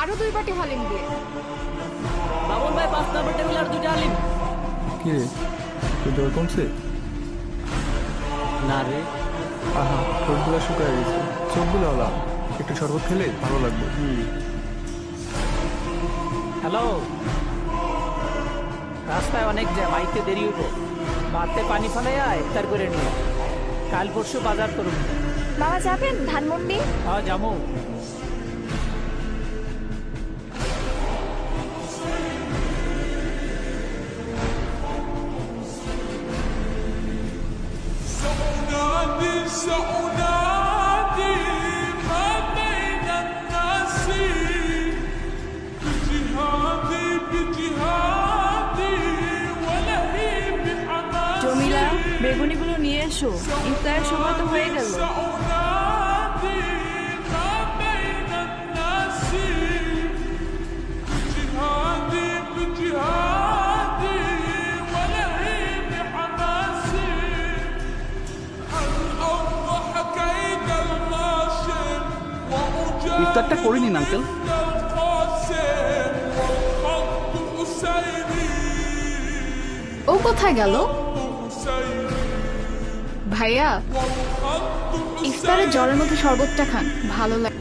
আরো 2 বাটি হালিম দিয়ে। বাবুল ভাই 5 নম্বর টেবিল আর 2টা হালিম। কি রে, তোর জ্বর কমছে? না রে। আহা, ঠোঁটগুলো শুকায় গেছে, চোখগুলো ওলা, একটু শরবত খেলে ভালো লাগবে। হ্যালো, রাস্তায় অনেক জ্যাম, আইতে দেরি হইব। ভাতে পানি ফালাইয়া ইফতার করে নিও। কাল পরশু বাজার করুন। বাবা যাবেন ধানমন্ডি? হ্যাঁ যাবো। سأنادي ما بين الناس بجهادي ولهيب حماسي জমিলা, বেগুনিগুলো নিয়ে এসো, ইফতারের সময় তো হয়ে গেল। سأنادي ما بين الناس بجهادي ولهيب حماسي ইফতারটা করে নিন আঙ্কেল। ও কোথায় গেল? ভাইয়া, ইফতারে জ্বরের মধ্যে শরবতটা খান, ভালো লাগে।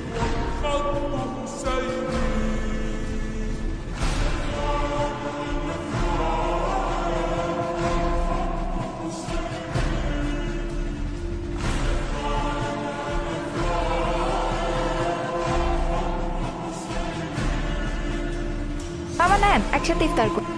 বাবা নেন, একসাথে ইফতার করি।